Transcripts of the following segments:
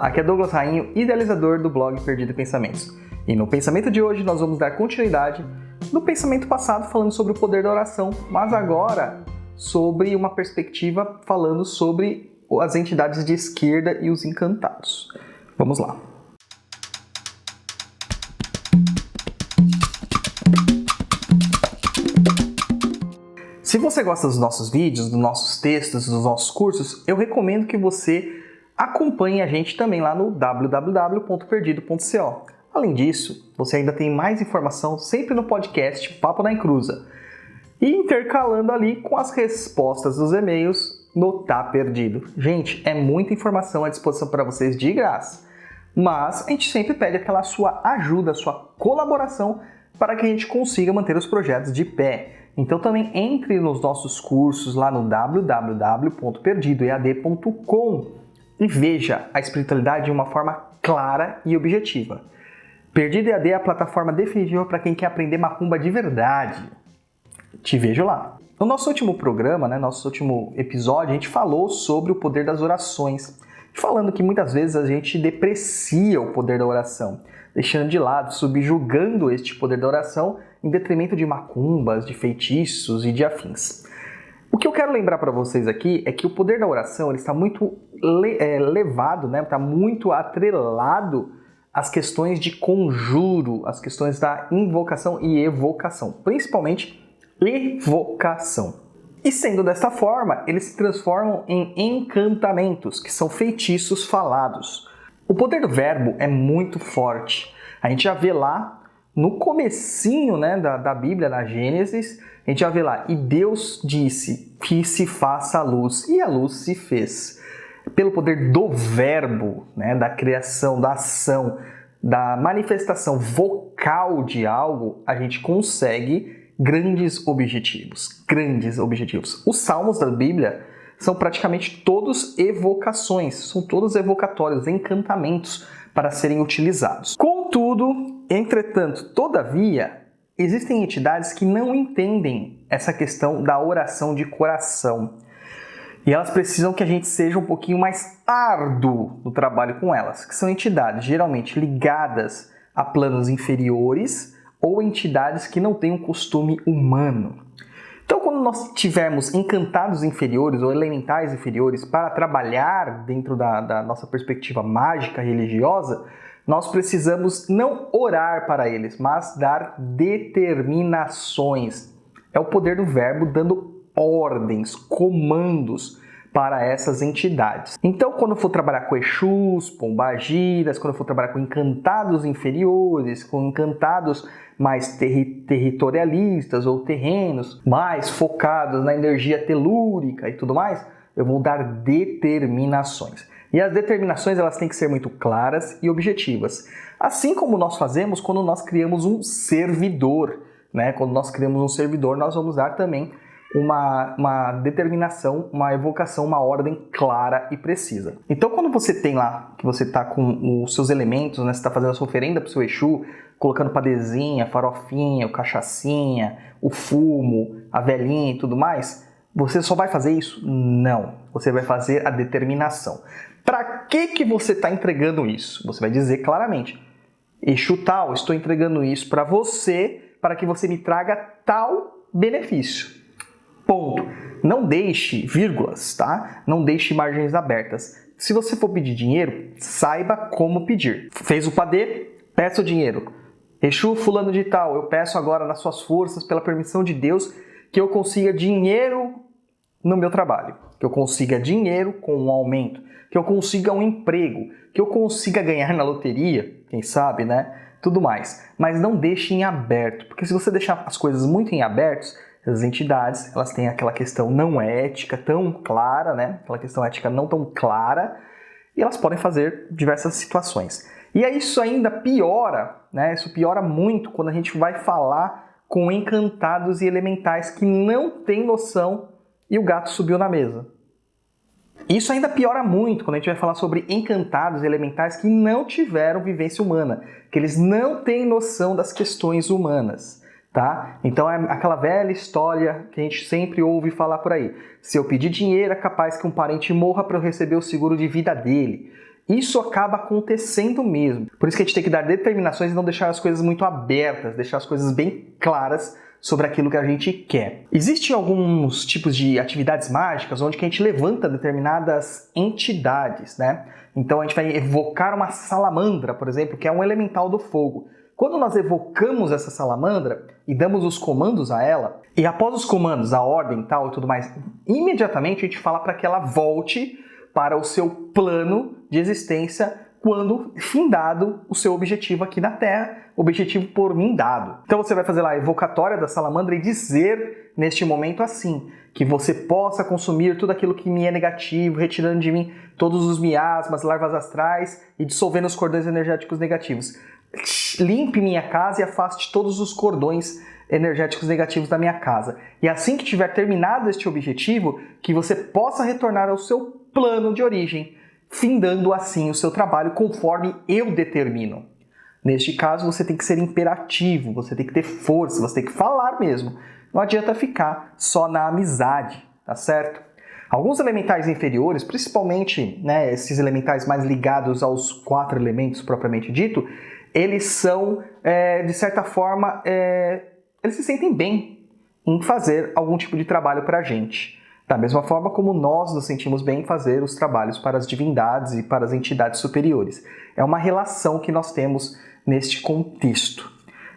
aqui é Douglas Rainho, idealizador do blog Perdido em Pensamentos. E no pensamento de hoje nós vamos dar continuidade no pensamento passado falando sobre o poder da oração, mas agora sobre uma perspectiva falando sobre as entidades de esquerda e os encantados. Vamos lá. Se você gosta dos nossos vídeos, dos nossos textos, dos nossos cursos, eu recomendo que você acompanhe a gente também lá no www.perdido.co. Além disso, você ainda tem mais informação sempre no podcast Papo na Encruza e intercalando ali com as respostas dos e-mails no Tá Perdido. Gente, é muita informação à disposição para vocês de graça, mas a gente sempre pede aquela sua ajuda, sua colaboração para que a gente consiga manter os projetos de pé. Então também entre nos nossos cursos lá no www.perdidoead.com e veja a espiritualidade de uma forma clara e objetiva. Perdido EAD é a plataforma definitiva para quem quer aprender macumba de verdade. Te vejo lá. No nosso último programa, nosso último episódio, a gente falou sobre o poder das orações, falando que muitas vezes a gente deprecia o poder da oração, deixando de lado, subjugando este poder da oração em detrimento de macumbas, de feitiços e de afins. O que eu quero lembrar para vocês aqui é que o poder da oração ele está muito levado, está muito atrelado às questões de conjuro, às questões da invocação e evocação, principalmente evocação. E sendo desta forma, eles se transformam em encantamentos, que são feitiços falados. O poder do verbo é muito forte. A gente já vê lá no comecinho da Bíblia, na Gênesis, a gente já vê lá, e Deus disse que se faça a luz, e a luz se fez. Pelo poder do verbo, da criação, da ação, da manifestação vocal de algo, a gente consegue grandes objetivos. Os salmos da Bíblia são praticamente todos evocações, são todos evocatórios, encantamentos para serem utilizados. Contudo, entretanto, todavia, existem entidades que não entendem essa questão da oração de coração. E elas precisam que a gente seja um pouquinho mais árduo no trabalho com elas, que são entidades geralmente ligadas a planos inferiores ou entidades que não têm um costume humano. Então, quando nós tivermos encantados inferiores ou elementais inferiores para trabalhar dentro da nossa perspectiva mágica religiosa, nós precisamos não orar para eles, mas dar determinações. É o poder do verbo dando ordens, comandos para essas entidades. Então, quando eu for trabalhar com Exus, pombagiras, quando eu for trabalhar com encantados inferiores, com encantados mais territorialistas ou terrenos, mais focados na energia telúrica e tudo mais, eu vou dar determinações. E as determinações elas têm que ser muito claras e objetivas. Assim como nós fazemos quando nós criamos um servidor. Quando nós criamos um servidor, nós vamos dar também uma determinação, uma evocação, uma ordem clara e precisa. Então, quando você tem lá, que você está com os seus elementos, você está fazendo a sua oferenda para o seu Exu, colocando padezinha, farofinha, o cachaçinha, o fumo, a velhinha e tudo mais, você só vai fazer isso? Não. Você vai fazer a determinação. Para que você está entregando isso? Você vai dizer claramente, Exu tal, estou entregando isso para você, para que você me traga tal benefício. Ponto. Não deixe vírgulas, tá? Não deixe margens abertas. Se você for pedir dinheiro, saiba como pedir. Fez o padê, peça o dinheiro. Exu fulano de tal, eu peço agora nas suas forças, pela permissão de Deus, que eu consiga dinheiro no meu trabalho. Que eu consiga dinheiro com um aumento. Que eu consiga um emprego. Que eu consiga ganhar na loteria, quem sabe, Tudo mais. Mas não deixe em aberto. Porque se você deixar as coisas muito em abertos, as entidades, elas têm aquela questão não ética tão clara, Aquela questão ética não tão clara, e elas podem fazer diversas situações. E aí isso ainda piora, Isso piora muito quando a gente vai falar com encantados e elementais que não têm noção e o gato subiu na mesa. Isso ainda piora muito quando a gente vai falar sobre encantados e elementais que não tiveram vivência humana, que eles não têm noção das questões humanas. Tá? Então é aquela velha história que a gente sempre ouve falar por aí. Se eu pedir dinheiro, é capaz que um parente morra para eu receber o seguro de vida dele. isso acaba acontecendo mesmo. Por isso que a gente tem que dar determinações e não deixar as coisas muito abertas, deixar as coisas bem claras sobre aquilo que a gente quer. Existem alguns tipos de atividades mágicas onde que a gente levanta determinadas entidades, né? Então a gente vai evocar uma salamandra, por exemplo, que é um elemental do fogo. Quando nós evocamos essa salamandra e damos os comandos a ela, e após os comandos, a ordem tal e tudo mais, imediatamente a gente fala para que ela volte para o seu plano de existência quando findado o seu objetivo aqui na Terra, objetivo por mim dado. Então você vai fazer lá a evocatória da salamandra e dizer neste momento assim, que você possa consumir tudo aquilo que me é negativo, retirando de mim todos os miasmas, larvas astrais e dissolvendo os cordões energéticos negativos. Limpe minha casa e afaste todos os cordões energéticos negativos da minha casa. E assim que tiver terminado este objetivo, que você possa retornar ao seu plano de origem, findando assim o seu trabalho conforme eu determino. Neste caso, você tem que ser imperativo, você tem que ter força, você tem que falar mesmo. Não adianta ficar só na amizade, tá certo? Alguns elementais inferiores, principalmente, né, esses elementais mais ligados aos 4 elementos propriamente dito, eles são, de certa forma, eles se sentem bem em fazer algum tipo de trabalho para a gente. Da mesma forma como nós nos sentimos bem em fazer os trabalhos para as divindades e para as entidades superiores. É uma relação que nós temos neste contexto.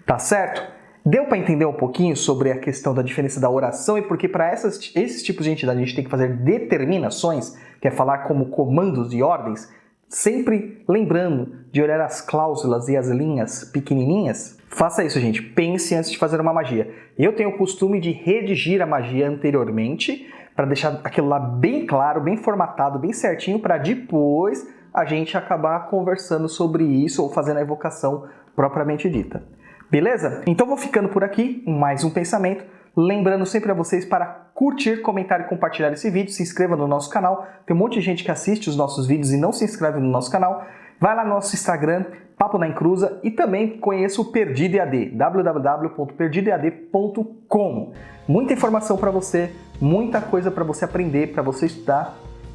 Tá certo? Deu para entender um pouquinho sobre a questão da diferença da oração e porque para esses tipos de entidade a gente tem que fazer determinações, que é falar como comandos e ordens, sempre lembrando de olhar as cláusulas e as linhas pequenininhas? Faça isso, gente. Pense antes de fazer uma magia. Eu tenho o costume de redigir a magia anteriormente para deixar aquilo lá bem claro, bem formatado, bem certinho, para depois a gente acabar conversando sobre isso ou fazendo a evocação propriamente dita. Beleza? Então vou ficando por aqui, mais um pensamento. Lembrando sempre a vocês para curtir, comentar e compartilhar esse vídeo. Se inscreva no nosso canal. Tem um monte de gente que assiste os nossos vídeos e não se inscreve no nosso canal. Vai lá no nosso Instagram, Papo na Encruza, e também conheça o Perdido EAD, www.perdidoead.com. Muita informação para você, muita coisa para você aprender, para você estudar.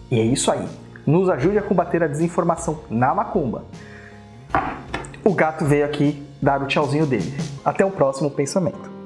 E é isso aí. Nos ajude a combater a desinformação na macumba. O gato veio aqui dar o tchauzinho dele. Até o próximo pensamento.